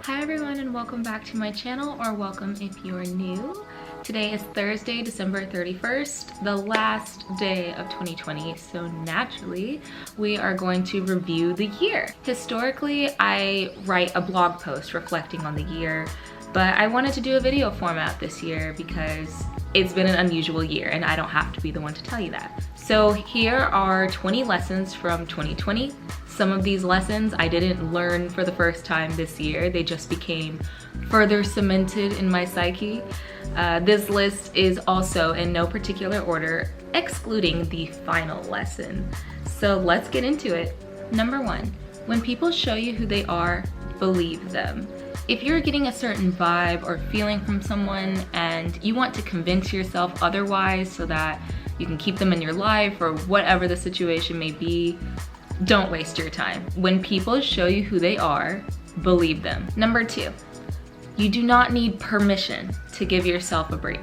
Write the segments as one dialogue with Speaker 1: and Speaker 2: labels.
Speaker 1: Hi everyone and welcome back to my channel, or welcome if you're new. Today is Thursday, December 31st, the last day of 2020, so naturally we are going to review the year. Historically, I write a blog post reflecting on the year, but I wanted to do a video format this year because it's been an unusual year and I don't have to be the one to tell you that. So here are 20 lessons from 2020. Some of these lessons I didn't learn for the first time this year. They just became further cemented in my psyche. This list is also in no particular order, excluding the final lesson. So let's get into it. Number 1, when people show you who they are, believe them. If you're getting a certain vibe or feeling from someone and you want to convince yourself otherwise so that you can keep them in your life or whatever the situation may be, don't waste your time. When people show you who they are, believe them. Number 2, you do not need permission to give yourself a break.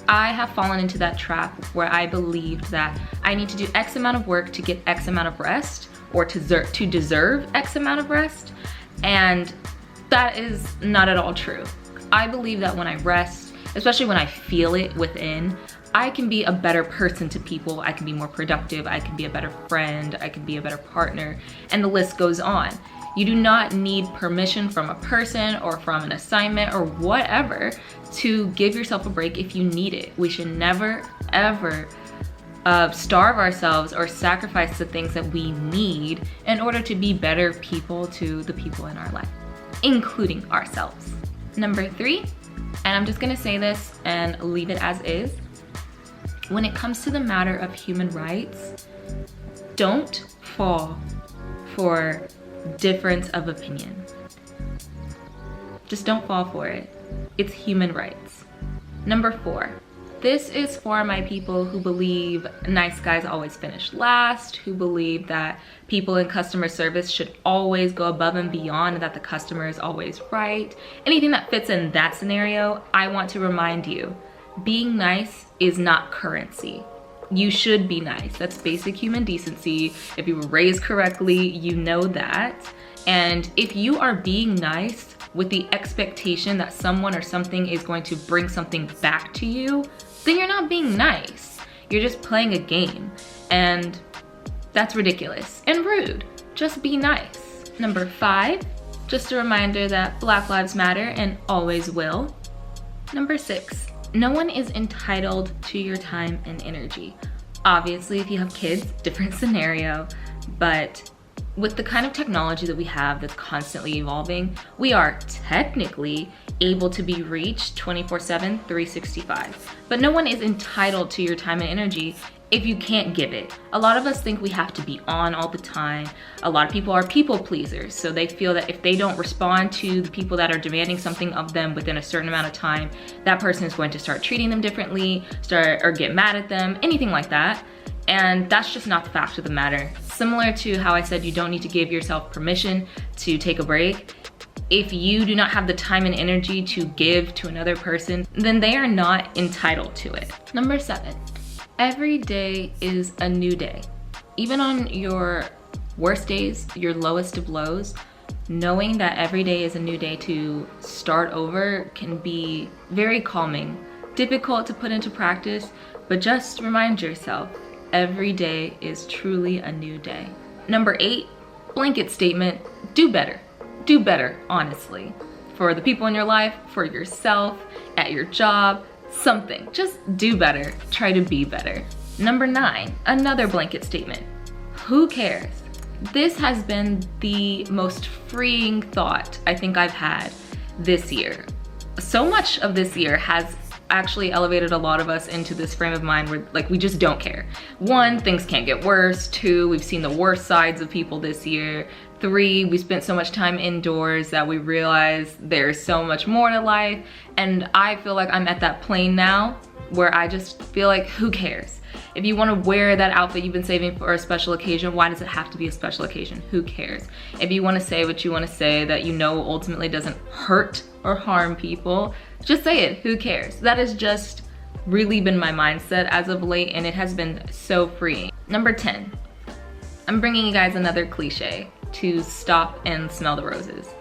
Speaker 1: I have fallen into that trap where I believed that I need to do X amount of work to get X amount of rest, or to deserve X amount of rest, and that is not at all true. I believe that when I rest, especially when I feel it within, I can be a better person to people, I can be more productive, I can be a better friend, I can be a better partner, and the list goes on. You do not need permission from a person or from an assignment or whatever to give yourself a break if you need it. We should never, ever starve ourselves or sacrifice the things that we need in order to be better people to the people in our life, including ourselves. Number 3, and I'm just gonna say this and leave it as is, when it comes to the matter of human rights, don't fall for difference of opinion. Just don't fall for it. It's human rights. Number 4, this is for my people who believe nice guys always finish last, who believe that people in customer service should always go above and beyond, and that the customer is always right. Anything that fits in that scenario, I want to remind you, being nice is not currency. You should be nice. That's basic human decency. If you were raised correctly, you know that. And if you are being nice with the expectation that someone or something is going to bring something back to you, then you're not being nice. You're just playing a game. And that's ridiculous and rude. Just be nice. Number 5, just a reminder that Black Lives Matter and always will. Number 6, no one is entitled to your time and energy. Obviously, if you have kids, different scenario, but with the kind of technology that we have that's constantly evolving, we are technically able to be reached 24/7, 365. But no one is entitled to your time and energy if you can't give it. A lot of us think we have to be on all the time. A lot of people are people pleasers, so they feel that if they don't respond to the people that are demanding something of them within a certain amount of time, that person is going to start treating them differently, or get mad at them, anything like that. And that's just not the fact of the matter. Similar to how I said you don't need to give yourself permission to take a break, if you do not have the time and energy to give to another person, then they are not entitled to it. Number 7, every day is a new day. Even on your worst days, your lowest of lows, knowing that every day is a new day to start over can be very calming. Difficult to put into practice, but just remind yourself, every day is truly a new day. Number 8, blanket statement, do better. Do better, honestly. For the people in your life, for yourself, at your job, something. Just do better. Try to be better. Number 9, another blanket statement. Who cares? This has been the most freeing thought I think I've had this year. So much of this year has actually elevated a lot of us into this frame of mind where like we just don't care. 1, things can't get worse. 2, we've seen the worst sides of people this year. 3, we spent so much time indoors that we realize there's so much more to life. And I feel like I'm at that plane now where I just feel like, who cares? If you want to wear that outfit you've been saving for a special occasion, why does it have to be a special occasion? Who cares? If you want to say what you want to say that you know ultimately doesn't hurt or harm people, just say it. Who cares? That has just really been my mindset as of late, and it has been so freeing. Number 10, I'm bringing you guys another cliche to stop and smell the roses.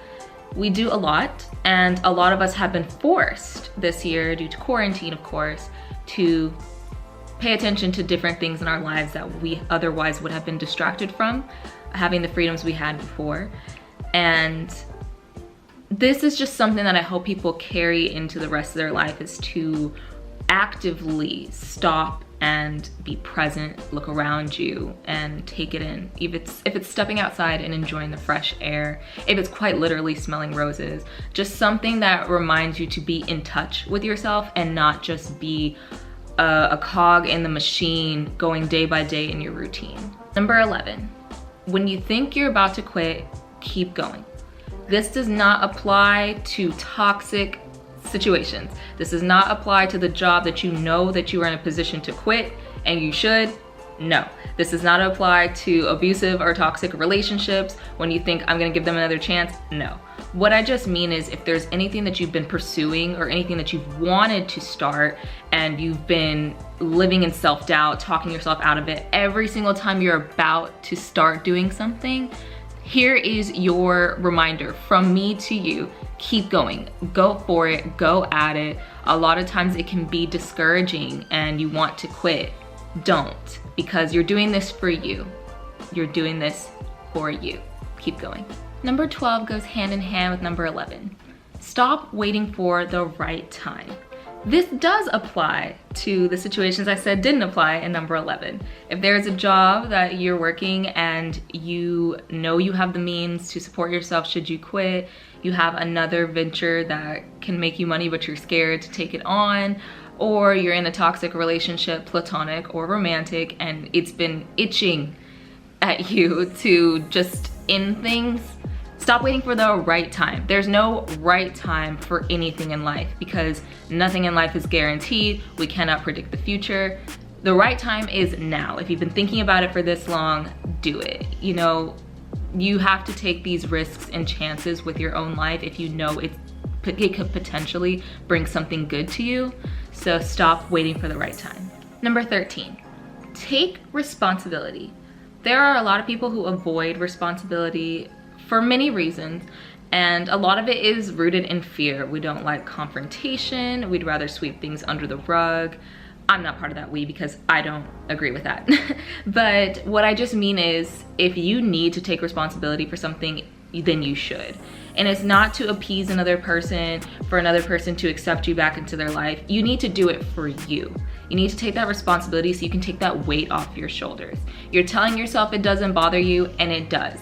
Speaker 1: We do a lot, and a lot of us have been forced this year, due to quarantine of course, to pay attention to different things in our lives that we otherwise would have been distracted from, having the freedoms we had before. And this is just something that I hope people carry into the rest of their life, is to actively stop and be present, look around you and take it in. If it's stepping outside and enjoying the fresh air, if it's quite literally smelling roses, just something that reminds you to be in touch with yourself and not just be a cog in the machine going day by day in your routine. Number 11, when you think you're about to quit, keep going. This does not apply to toxic situations. This does not apply to the job that you know that you are in a position to quit and you should. No, this does not apply to abusive or toxic relationships when you think I'm gonna give them another chance. No. What I just mean is, if there's anything that you've been pursuing or anything that you've wanted to start and you've been living in self-doubt, talking yourself out of it, every single time you're about to start doing something, here is your reminder from me to you. Keep going, go for it, go at it. A lot of times it can be discouraging and you want to quit. Don't, because you're doing this for you. You're doing this for you. Keep going. Number 12 goes hand in hand with number 11. Stop waiting for the right time. This does apply to the situations I said didn't apply in number 11. If there's a job that you're working and you know you have the means to support yourself should you quit, you have another venture that can make you money but you're scared to take it on, or you're in a toxic relationship, platonic or romantic, and it's been itching at you to just end things, stop waiting for the right time. There's no right time for anything in life because nothing in life is guaranteed. We cannot predict the future. The right time is now. If you've been thinking about it for this long, do it. You know, you have to take these risks and chances with your own life if you know it could potentially bring something good to you. So stop waiting for the right time. Number 13, take responsibility. There are a lot of people who avoid responsibility for many reasons, and a lot of it is rooted in fear. We don't like confrontation. We'd rather sweep things under the rug. I'm not part of that we because I don't agree with that. But what I just mean is, if you need to take responsibility for something, then you should. And it's not to appease another person, for another person to accept you back into their life. You need to do it for you. You need to take that responsibility so you can take that weight off your shoulders. You're telling yourself it doesn't bother you, and it does.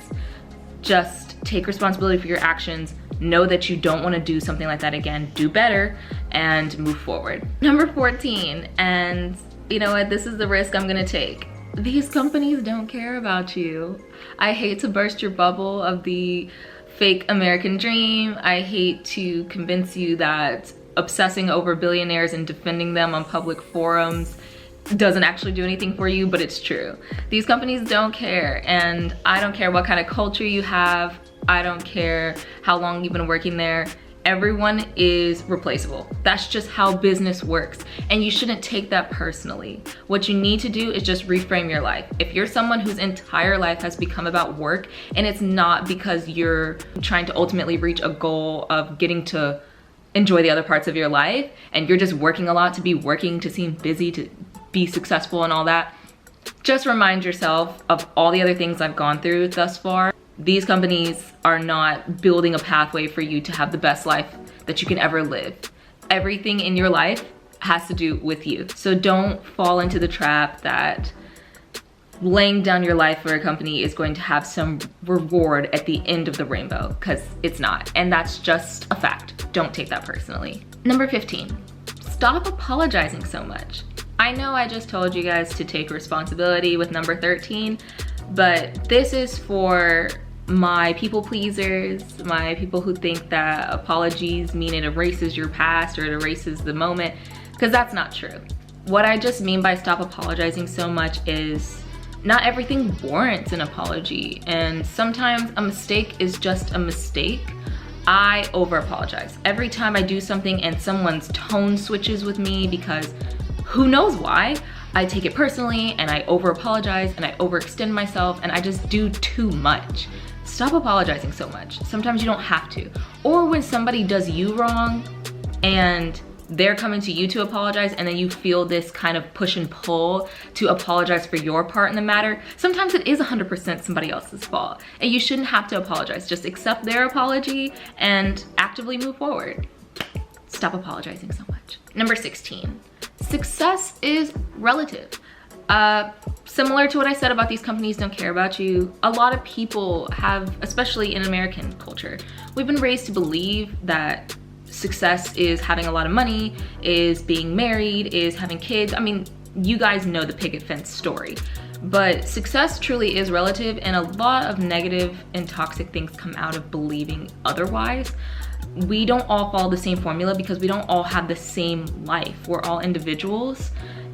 Speaker 1: Just take responsibility for your actions. Know that you don't want to do something like that again. Do better and move forward. Number 14, and you know what? This is the risk I'm gonna take. These companies don't care about you. I hate to burst your bubble of the fake American dream. I hate to convince you that obsessing over billionaires and defending them on public forums doesn't actually do anything for you, but it's true. These companies don't care, and I don't care what kind of culture you have. I don't care how long you've been working there. Everyone is replaceable. That's just how business works, and you shouldn't take that personally. What you need to do is just reframe your life. If you're someone whose entire life has become about work, and it's not because you're trying to ultimately reach a goal of getting to enjoy the other parts of your life, and you're just working a lot to be working, to seem busy, to be successful and all that, just remind yourself of all the other things I've gone through thus far. These companies are not building a pathway for you to have the best life that you can ever live. Everything in your life has to do with you. So don't fall into the trap that laying down your life for a company is going to have some reward at the end of the rainbow, because it's not. And that's just a fact. Don't take that personally. Number 15, stop apologizing so much. I know I just told you guys to take responsibility with number 13, but this is for my people pleasers, my people who think that apologies mean it erases your past or it erases the moment, because that's not true. What I just mean by stop apologizing so much is not everything warrants an apology, and sometimes a mistake is just a mistake. I over apologize. Every time I do something and someone's tone switches with me because who knows why, I take it personally and I over apologize and I overextend myself and I just do too much. stop apologizing so much. Sometimes you don't have to. Or when somebody does you wrong and they're coming to you to apologize, and then you feel this kind of push and pull to apologize for your part in the matter, sometimes it is 100% somebody else's fault. And you shouldn't have to apologize. Just accept their apology and actively move forward. Stop apologizing so much. Number 16, success is relative. Similar to what I said about these companies don't care about you, a lot of people have, especially in American culture, we've been raised to believe that success is having a lot of money, is being married, is having kids. I mean, you guys know the picket fence story. But success truly is relative, and a lot of negative and toxic things come out of believing otherwise. We don't all follow the same formula because we don't all have the same life. We're all individuals,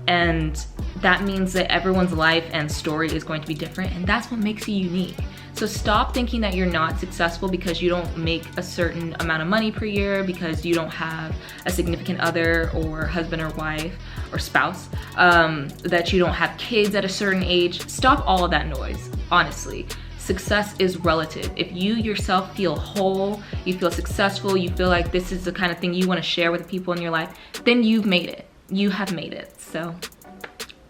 Speaker 1: and that means that everyone's life and story is going to be different, and that's what makes you unique. So stop thinking that you're not successful because you don't make a certain amount of money per year, because you don't have a significant other or husband or wife or spouse, that you don't have kids at a certain age. Stop all of that noise, honestly. Success is relative. If you yourself feel whole, you feel successful, you feel like this is the kind of thing you want to share with the people in your life, then you've made it. You have made it. So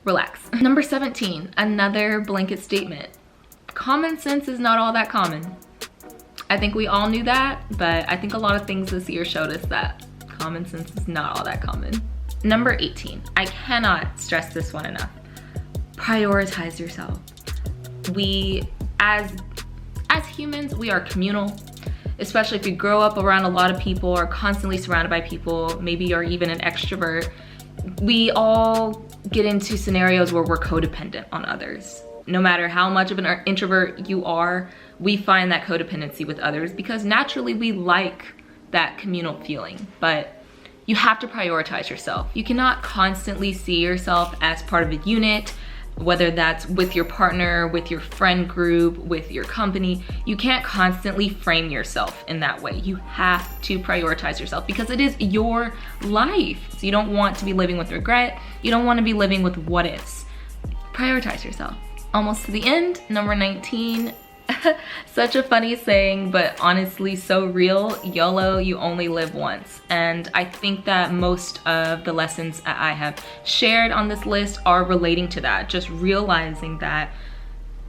Speaker 1: relax. Number 17, another blanket statement. Common sense is not all that common. I think we all knew that, but I think a lot of things this year showed us that common sense is not all that common. Number 18, I cannot stress this one enough. Prioritize yourself. We, as humans, we are communal, especially if you grow up around a lot of people or constantly surrounded by people, maybe you're even an extrovert. We all get into scenarios where we're codependent on others. No matter how much of an introvert you are, we find that codependency with others because naturally we like that communal feeling, but you have to prioritize yourself. You cannot constantly see yourself as part of a unit, whether that's with your partner, with your friend group, with your company. You can't constantly frame yourself in that way. You have to prioritize yourself because it is your life. So you don't want to be living with regret. You don't want to be living with what ifs. Prioritize yourself. Almost to the end, number 19. Such a funny saying, but honestly so real. YOLO, you only live once. And I think that most of the lessons that I have shared on this list are relating to that. Just realizing that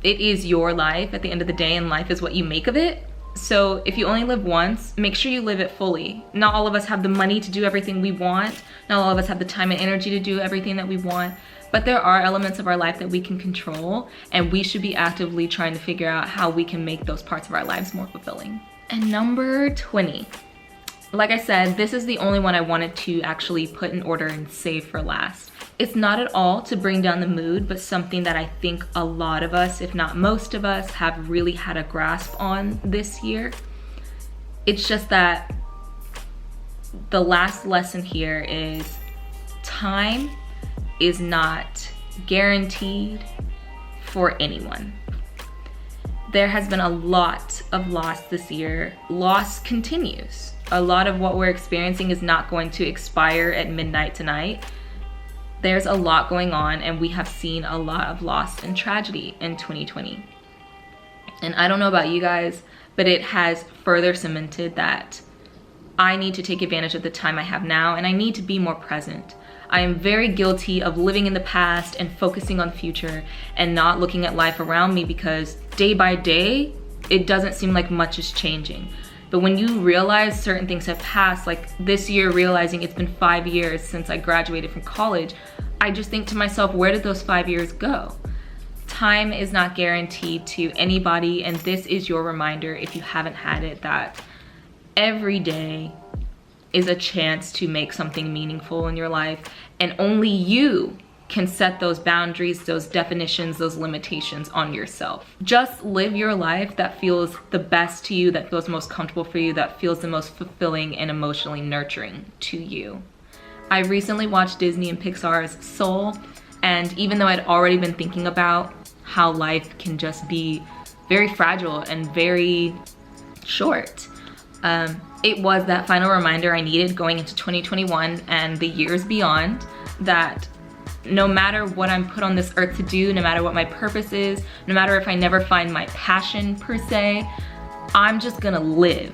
Speaker 1: it is your life at the end of the day, and life is what you make of it. So if you only live once, make sure you live it fully. Not all of us have the money to do everything we want. Not all of us have the time and energy to do everything that we want. But there are elements of our life that we can control, and we should be actively trying to figure out how we can make those parts of our lives more fulfilling. And number 20. Like I said, this is the only one I wanted to actually put in order and save for last. It's not at all to bring down the mood, but something that I think a lot of us, if not most of us, have really had a grasp on this year. It's just that the last lesson here is time is not guaranteed for anyone. There has been a lot of loss this year. Loss continues. A lot of what we're experiencing is not going to expire at midnight tonight. There's a lot going on, and we have seen a lot of loss and tragedy in 2020. And I don't know about you guys, but it has further cemented that I need to take advantage of the time I have now, and I need to be more present. I am very guilty of living in the past and focusing on the future and not looking at life around me, because day by day, it doesn't seem like much is changing. But when you realize certain things have passed, like this year realizing it's been 5 years since I graduated from college, I just think to myself, where did those 5 years go? Time is not guaranteed to anybody, and this is your reminder, if you haven't had it, that every day is a chance to make something meaningful in your life, and only you can set those boundaries, those definitions, those limitations on yourself. Just live your life that feels the best to you, that feels most comfortable for you, that feels the most fulfilling and emotionally nurturing to you. I recently watched Disney and Pixar's Soul, and even though I'd already been thinking about how life can just be very fragile and very short, it was that final reminder I needed going into 2021 and the years beyond, that no matter what I'm put on this earth to do, no matter what my purpose is, no matter if I never find my passion per se, I'm just gonna live.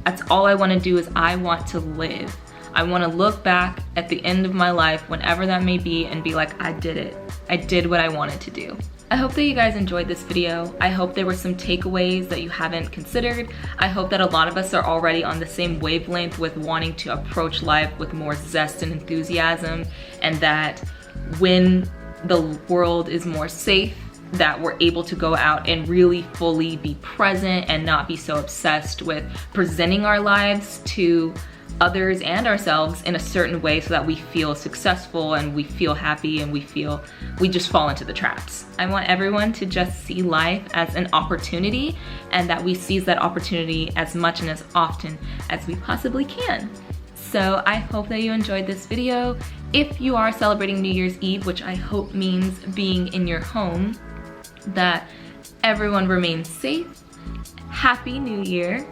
Speaker 1: That's all I wanna do, is I want to live. I wanna look back at the end of my life, whenever that may be, and be like, I did it. I did what I wanted to do. I hope that you guys enjoyed this video. I hope there were some takeaways that you haven't considered. I hope that a lot of us are already on the same wavelength with wanting to approach life with more zest and enthusiasm, and that when the world is more safe, that we're able to go out and really fully be present and not be so obsessed with presenting our lives to others and ourselves in a certain way so that we feel successful and we feel happy and we just fall into the traps. I want everyone to just see life as an opportunity, and that we seize that opportunity as much and as often as we possibly can. So I hope that you enjoyed this video. If you are celebrating New Year's Eve, which I hope means being in your home, that everyone remains safe. Happy New Year,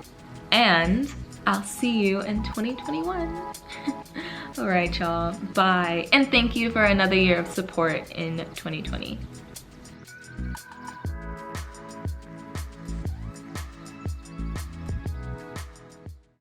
Speaker 1: and I'll see you in 2021. All right, y'all, bye. And thank you for another year of support in 2020.